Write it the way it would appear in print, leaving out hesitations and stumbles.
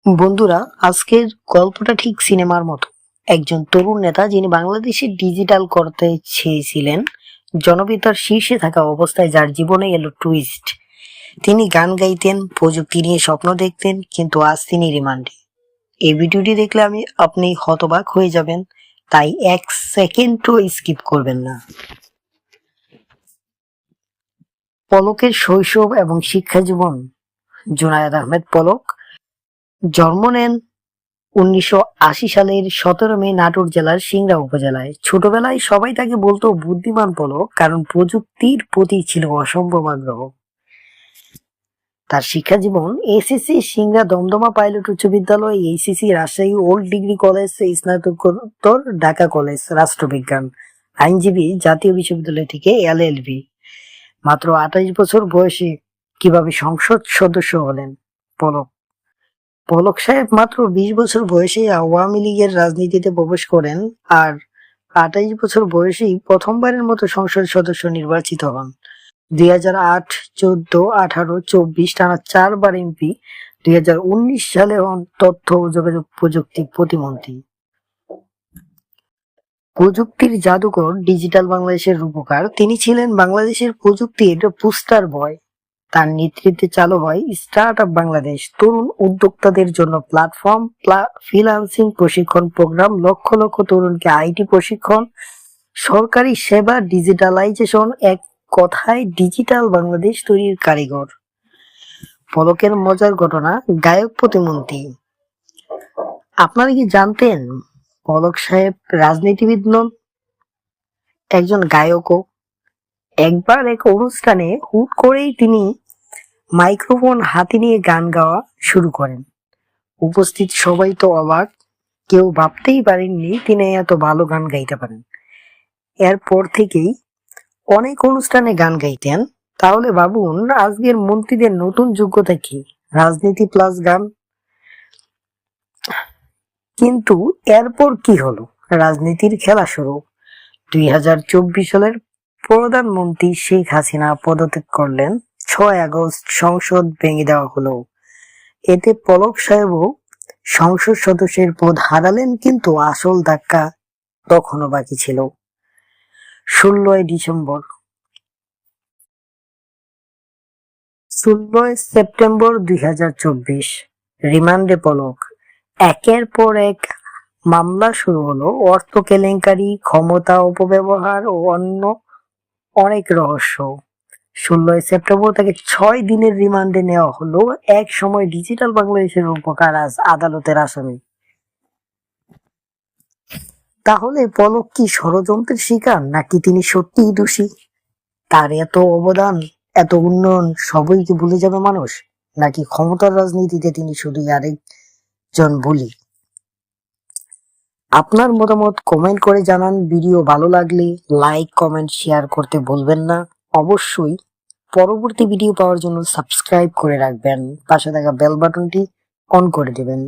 বন্ধুরা, আজকের গল্পটা ঠিক সিনেমার মতো। একজন তরুণ নেতা যিনি বাংলাদেশে ডিজিটাল করতে চেয়েছিলেন, জনপ্রিয়তার শীর্ষে থাকা অবস্থায় যার জীবনে এলো টুইস্ট। তিনি গান গাইতেন, প্রযুক্তি নিয়ে স্বপ্ন দেখতেন, কিন্তু আজ তিনি রিমান্ডে। এই ভিডিওটি দেখলে আপনি হতবাক হয়ে যাবেন, তাই এক সেকেন্ডও স্কিপ করবেন না। পলকের শৈশব এবং শিক্ষা জীবন। জুনায়েদ আহমেদ পলক জন্ম নেন 1980 সালের 17 মে নাটোর জেলার সিংড়া উপজেলায়। ছোটবেলায় সবাই তাকে বলতো বুদ্ধিমান পলক, কারণ প্রযুক্তির প্রতি ছিল অসম্ভব আগ্রহ। তার শিক্ষা জীবন: এসএসসি সিংড়া দমদমা পাইলট উচ্চ বিদ্যালয়, HSC Rajshahi old degree college, স্নাতকোত্তর ঢাকা কলেজ রাষ্ট্রবিজ্ঞান, আইনজীবী জাতীয় বিশ্ববিদ্যালয় থেকে এলএলবি। মাত্র 28 বছর বয়সে কিভাবে সংসদ সদস্য হলেন পলক? পলক সাহেব মাত্র 20 বছর বয়সে আওয়ামী লীগের রাজনীতিতে প্রবেশ করেন আর 28 বছর বয়সেই প্রথমবারের মতো সংসদ সদস্য নির্বাচিত হন। 2008, 14, 18, 24 টানা 4 বার এমপি। 2019 সালে হন তথ্য ও যোগাযোগ প্রযুক্তি প্রতিমন্ত্রী। প্রযুক্তির জাদুকর, ডিজিটাল বাংলাদেশের রূপকার। তিনি ছিলেন বাংলাদেশের প্রযুক্তির পোস্টার বয়। তার নেতৃত্বে চালু হয় স্টার্ট আপ বাংলাদেশ, তরুণ উদ্যোক্তাদের জন্য প্ল্যাটফর্ম, ফ্রিল্যান্সিং প্রশিক্ষণ প্রোগ্রাম, লক্ষ লক্ষ তরুণকে আইটি প্রশিক্ষণ, সরকারি সেবা ডিজিটালাইজেশন। এক কথায় ডিজিটাল বাংলাদেশ তৈরির কারিগর। পলকের মজার ঘটনা: গায়ক প্রতিমন্ত্রী। আপনারা কি জানতেন পলক সাহেব রাজনীতিবিদ নন, একজন গায়কও? একবার এক অনুষ্ঠানে হুট করেই তিনি মাইক্রোফোন হাতে নিয়ে গান গাওয়া শুরু করেন। উপস্থিত সবাই তো অবাক, কেউ ভাবতেই পারেননি তিনি এত ভালো গান গাইতে পারেন। এরপর থেকেই অনেক অনুষ্ঠানে গান গাইতেন। তাহলে ভাবুন, আজকের মন্ত্রীদের নতুন যোগ্যতা কি? রাজনীতি প্লাস গান। কিন্তু এরপর কি হলো? রাজনীতির খেলা শুরু। 2024 সালের প্রধানমন্ত্রী শেখ হাসিনা পদত্যাগ করলেন। 6 আগস্ট সংসদ ভেঙে দেওয়া হলো। এতে পলক সাহেবও সংসদ সদস্যের পদ হারালেন, কিন্তু আসল ধাক্কা তখনও বাকি ছিল। 16 ডিসেম্বর 16 সেপ্টেম্বর 2024 রিমান্ডে পলক। একের পর এক মামলা শুরু হলো। অর্থ কেলেঙ্কারি, ক্ষমতা অপব্যবহার ও অন্য অনেক রহস্য। 16 সেপ্টেম্বর তাকে 6 দিনের রিমান্ডে নেওয়া হলো। এক সময় ডিজিটাল বাংলাদেশের উপকার, আজ আদালতের আসামি। তাহলে পলক কি ষড়যন্ত্রের শিকার, নাকি তিনি সত্যিই দোষী? তার এত অবদান, এত উন্নয়ন সবই কি ভুলে যাবে মানুষ, নাকি ক্ষমতার রাজনীতিতে তিনি শুধু আরেকজন বুলি? আপনার মতামত কমেন্ট করে জানান। ভিডিও ভালো লাগলে লাইক, কমেন্ট, শেয়ার করতে ভুলবেন না। অবশ্যই পরবর্তী ভিডিও পাওয়ার জন্য সাবস্ক্রাইব করে রাখবেন, পাশে থাকা বেল বাটনটি অন করে দেবেন।